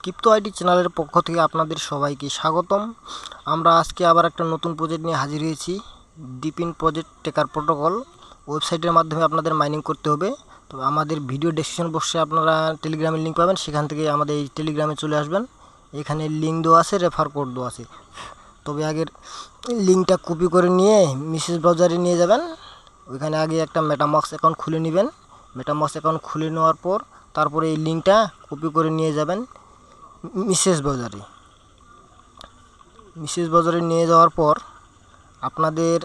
Crypto ID চ্যানেলের পক্ষ থেকে আপনাদের সবাইকে স্বাগতম। আমরা আজকে আবার একটা নতুন প্রজেক্ট নিয়ে হাজির হয়েছি। ডিপিন প্রজেক্ট টেকার প্রোটোকল ওয়েবসাইটের মাধ্যমে আপনাদের মাইনিং করতে হবে। তো আমাদের ভিডিও ডেসক্রিপশন বক্সে আপনারা টেলিগ্রামের লিঙ্ক পাবেন, সেখান থেকে আমাদের এই টেলিগ্রামে চলে আসবেন। এখানে লিঙ্ক দেওয়া আছে, রেফার কোড দেওয়া আছে। তবে আগের লিঙ্কটা কপি করে নিয়ে মেসেজ ব্রাউজারে নিয়ে যাবেন। ওইখানে আগে একটা মেটামাস্ক অ্যাকাউন্ট খুলে নেবেন। মেটামাস্ক অ্যাকাউন্ট খুলে নেওয়ার পর তারপরে এই লিঙ্কটা কপি করে নিয়ে যাবেন মেসেজ ব্রাউজারে নিয়ে যাওয়ার পর আপনাদের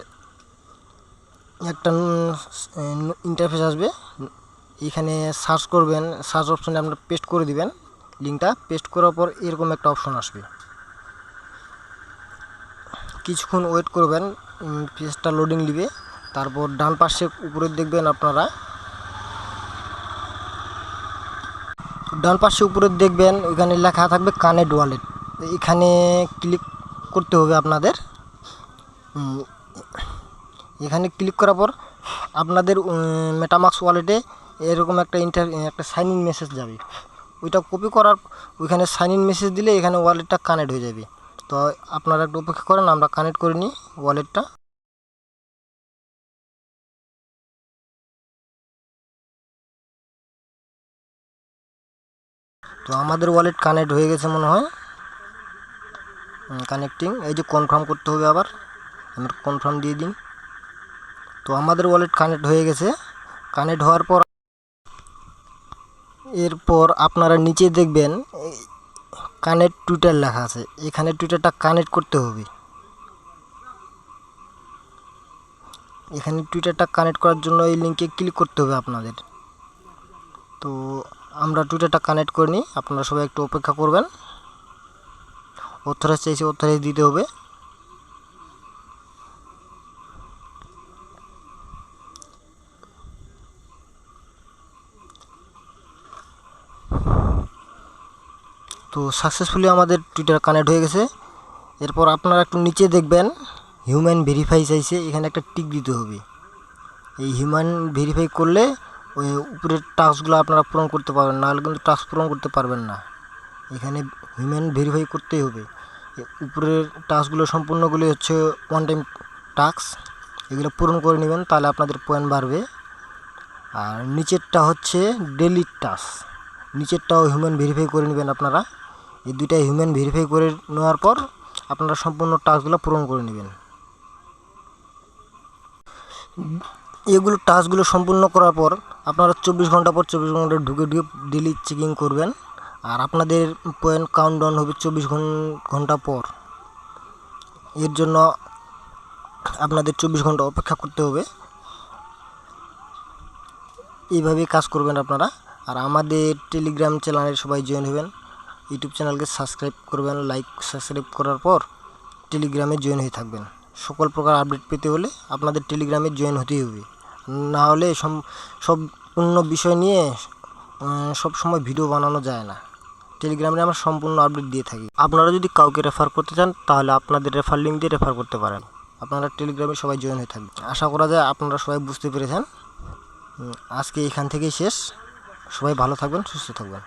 একটা ইন্টারফেস আসবে। এখানে সার্চ করবেন, সার্চ অপশনে আপনারা পেস্ট করে দিবেন লিঙ্কটা। পেস্ট করার পর এরকম একটা অপশন আসবে, কিছুক্ষণ ওয়েট করবেন, পেজটা লোডিং নিবে। তারপর ডান পাশে উপরে দেখবেন আপনারা, এখানে লেখা থাকবে কানেক্ট ওয়ালেট। এখানে ক্লিক করতে হবে আপনাদের। এখানে ক্লিক করার পর আপনাদের মেটামাস্ক ওয়ালেটে এরকম একটা সাইন ইন মেসেজ যাবে। ওইটা কপি করার ওইখানে সাইন ইন মেসেজ দিলে এখানে ওয়ালেটটা কানেক্ট হয়ে যাবে। তো আপনারা একটু অপেক্ষা করেন, আমরা কানেক্ট করে নিই ওয়ালেটটা। তো আমাদের ওয়ালেট কানেক্ট হয়ে গেছে মনে হয়, কানেক্টিং। এই যে কনফার্ম করতে হবে, আবার আমি কনফার্ম দিয়ে দিই। তো আমাদের ওয়ালেট কানেক্ট হয়ে গেছে। কানেক্ট হওয়ার পর এরপর আপনারা নিচে দেখবেন কানেক্ট টুইটার লেখা আছে। এখানে টুইটারটা কানেক্ট করতে হবে। এখানে টুইটারটা কানেক্ট করার জন্য এই লিঙ্কে ক্লিক করতে হবে আপনাদের। তো আমরা টুইটারটা কানেক্ট করে নিই, আপনারা সবাই একটু অপেক্ষা করবেন। অথরাইজ চাইছে, অথরাইজ দিতে হবে। তো সাকসেসফুলি আমাদের টুইটার কানেক্ট হয়ে গেছে। এরপর আপনারা একটু নিচে দেখবেন হিউম্যান ভেরিফাই চাইছে, এখানে একটা টিক দিতে হবে। এই হিউম্যান ভেরিফাই করলে ওই উপরের টাস্কগুলো আপনারা পূরণ করতে পারবেন, নাহলে কিন্তু টাস্ক পূরণ করতে পারবেন না। এখানে হিউম্যান ভেরিফাই করতেই হবে। উপরের টাস্কগুলো সম্পূর্ণগুলি হচ্ছে ওয়ান টাইম টাস্ক, এগুলো পূরণ করে নেবেন, তাহলে আপনাদের পয়েন্ট বাড়বে। আর নিচেরটা হচ্ছে ডেলি টাস্ক, নিচেরটাও হিউম্যান ভেরিফাই করে নেবেন আপনারা। এই দুইটাই হিউম্যান ভেরিফাই করে নেওয়ার পর আপনারা সম্পূর্ণ টাস্কগুলো পূরণ করে নেবেন। এগুলো টাস্কগুলো সম্পূর্ণ করার পর আপনারা 24 ঘন্টা পর 24 ঘন্টা ঢুকে ডেলি চেকিং করবেন। আর আপনাদের পয়েন্ট কাউন্টডাউন হবে 24 ঘন্টা পর। এর জন্য আপনাদের 24 ঘন্টা অপেক্ষা করতে হবে। এইভাবেই কাজ করবেন আপনারা। আর আমাদের টেলিগ্রাম চ্যানেলে সবাই জয়েন হবেন। ইউটিউব চ্যানেলকে সাবস্ক্রাইব করবেন, সাবস্ক্রাইব করার পর টেলিগ্রামে জয়েন হয়ে থাকবেন। সকল প্রকার আপডেট পেতে হলে আপনাদের টেলিগ্রামে জয়েন হতেই হবে, না হলে সম্পূর্ণ বিষয় নিয়ে সব সময় ভিডিও বানানো যায় না। টেলিগ্রামে আমরা সম্পূর্ণ আপডেট দিয়ে থাকি। আপনারা যদি কাউকে রেফার করতে চান তাহলে আপনাদের রেফার লিঙ্ক দিয়ে রেফার করতে পারেন। আপনারা টেলিগ্রামে সবাই জয়েন হয়ে থাকবেন। আশা করা যায় আপনারা সবাই বুঝতে পেরেছেন। আজকে এখান থেকেই শেষ। সবাই ভালো থাকবেন, সুস্থ থাকবেন।